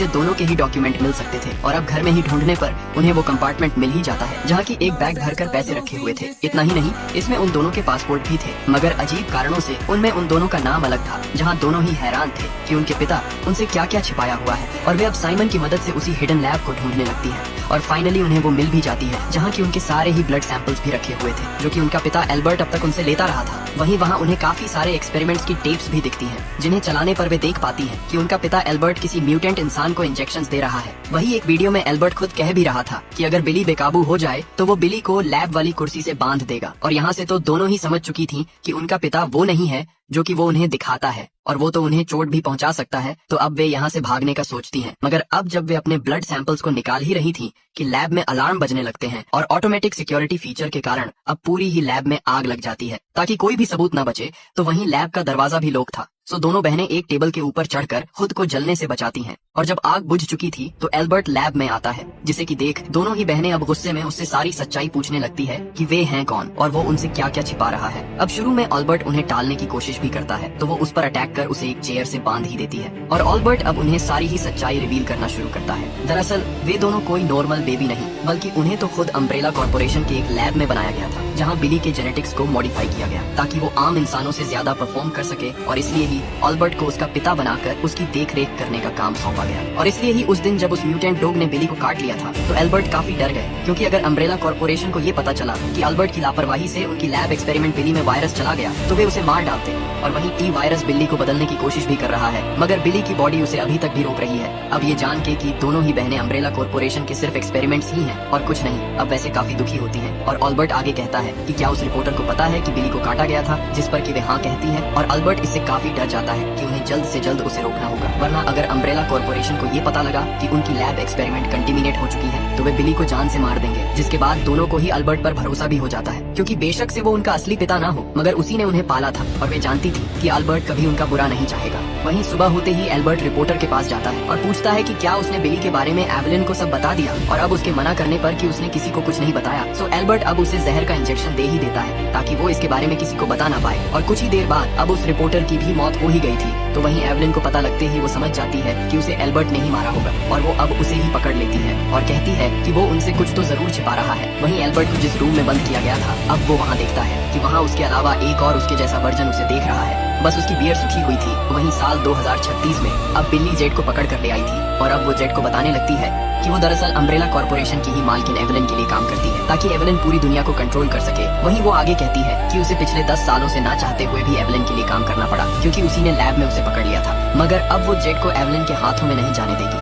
जिससे दोनों के ही डॉक्यूमेंट मिल सकते थे। और अब घर में ही ढूंढने पर उन्हें वो कंपार्टमेंट मिल ही जाता है जहाँ की एक बैग भरकर पैसे रखे हुए थे। इतना ही नहीं, इसमें उन दोनों के पासपोर्ट भी थे, मगर अजीब कारणों से उनमें उन दोनों का नाम अलग था। जहाँ दोनों ही हैरान थे कि उनके पिता उनसे क्या क्या छिपाया हुआ है। और वे अब साइमन की मदद से उसी हिडन लैब को ढूंढने लगती है और फाइनली उन्हें वो मिल भी जाती है जहाँ की उनके सारे ही ब्लड सैंपल्स भी रखे हुए थे जो कि उनका पिता एल्बर्ट अब तक उनसे लेता रहा था। वहीं वहाँ उन्हें काफी सारे एक्सपेरिमेंट्स की टेप्स भी दिखती हैं जिन्हें चलाने पर वे देख पाती हैं कि उनका पिता एल्बर्ट किसी म्यूटेंट इंसान को इंजेक्शंस दे रहा है। वही एक वीडियो में एल्बर्ट खुद कह भी रहा था कि अगर बिली बेकाबू हो जाए तो वो बिली को लैब वाली कुर्सी से बांध देगा। और यहाँ से तो दोनों ही समझ चुकी थी कि उनका पिता वो नहीं है जो कि वो उन्हें दिखाता है और वो तो उन्हें चोट भी पहुंचा सकता है। तो अब वे यहाँ से भागने का सोचती हैं। मगर अब जब वे अपने ब्लड सैंपल्स को निकाल ही रही थी कि लैब में अलार्म बजने लगते हैं और ऑटोमेटिक सिक्योरिटी फीचर के कारण अब पूरी ही लैब में आग लग जाती है ताकि कोई भी सबूत न बचे। तो वहीं लैब का दरवाजा भी लॉक था। सो दोनों बहनें एक टेबल के ऊपर चढ़कर खुद को जलने से बचाती हैं। और जब आग बुझ चुकी थी तो एल्बर्ट लैब में आता है, जिसे कि देख दोनों ही बहनें अब गुस्से में उससे सारी सच्चाई पूछने लगती है कि वे हैं कौन और वो उनसे क्या क्या छिपा रहा है। अब शुरू में एल्बर्ट उन्हें टालने की कोशिश भी करता है तो वो उस पर अटैक कर उसे एक चेयर से बांध ही देती है और एल्बर्ट अब उन्हें सारी ही सच्चाई रिवील करना शुरू करता है। दरअसल वे दोनों कोई नॉर्मल बेबी नहीं बल्कि उन्हें तो खुद अम्ब्रेला कॉर्पोरेशन के एक लैब में बनाया गया था जहाँ बिली के जेनेटिक्स को मॉडिफाई किया गया ताकि वो आम इंसानों से ज्यादा परफॉर्म कर सके। और इसलिए ही एल्बर्ट को उसका पिता बनाकर उसकी देख रेख करने का काम सौंपा गया। और इसलिए ही उस दिन जब उस म्यूटेंट डॉग ने बिली को काट लिया था तो एल्बर्ट काफी डर गए, क्योंकि अगर अम्ब्रेला कॉर्पोरेशन को ये पता चला कि एल्बर्ट की लापरवाही से उनकी लैब एक्सपेरिमेंट बिली में वायरस चला गया तो वे उसे मार डालते। और वहीं टी वायरस बिल्ली को बदलने की कोशिश भी कर रहा है मगर बिली की बॉडी उसे अभी तक भी रोक रही है। अब ये जान के कि दोनों ही बहनें अम्ब्रेला कॉर्पोरेशन के सिर्फ एक्सपेरिमेंट्स ही हैं और कुछ नहीं, अब वैसे काफी दुखी होती हैं। और एल्बर्ट आगे कहता है कि क्या उस रिपोर्टर को पता है कि बिली को काटा गया था, जिस पर कि वे हाँ कहती है। और एल्बर्ट इससे काफी डर जाता है कि उन्हें जल्द से जल्द उसे रोकना होगा, वरना अगर अम्ब्रेला कॉर्पोरेशन को ये पता लगा कि उनकी लैब एक्सपेरिमेंट कंटिमिनेट हो चुकी है तो वे बिली को जान से मार देंगे। जिसके बाद दोनों को ही एल्बर्ट पर भरोसा भी हो जाता है, क्योंकि बेशक से वो उनका असली पिता ना हो मगर उसी ने उन्हें पाला था और वे जानती थी कि एल्बर्ट कभी उनका बुरा नहीं चाहेगा। वहीं सुबह होते ही एल्बर्ट रिपोर्टर के पास जाता है और पूछता है कि क्या उसने बिली के बारे में एवलिन को सब बता दिया। और अब उसके मना करने पर कि उसने किसी को कुछ नहीं बताया सो एल्बर्ट अब उसे जहर का इंजेक्शन दे ही देता है ताकि वो इसके बारे में किसी को बता ना पाए। और कुछ ही देर बाद अब उस रिपोर्टर की भी मौत हो ही गई थी। तो वहीं एवलिन को पता लगते ही वो समझ जाती है कि उसे एल्बर्ट ने ही मारा होगा और वो अब उसे ही पकड़ लेती है और कहती है कि वो उनसे कुछ तो जरूर छिपा रहा है। वहीं एल्बर्ट को जिस रूम में बंद किया गया था अब वो वहाँ देखता है कि वहाँ उसके अलावा एक और उसके जैसा वर्जन उसे देख रहा है, बस उसकी बियर्ड सूखी हुई थी। वहीं साल 2036 में अब बिल्ली जेड को पकड़ कर ले आई थी और अब वो जेड को बताने लगती है कि वो दरअसल अम्ब्रेला कॉर्पोरेशन की ही मालकिन एवलिन के लिए काम करती है ताकि एवलिन पूरी दुनिया को कंट्रोल कर सके। वहीं वो आगे कहती है कि उसे पिछले 10 सालों से ना चाहते हुए भी एवलिन के लिए काम करना पड़ा, क्योंकि उसी ने लैब में उसे पकड़ लिया था। मगर अब वो जेड को एवलिन के हाथों में नहीं जाने देगी।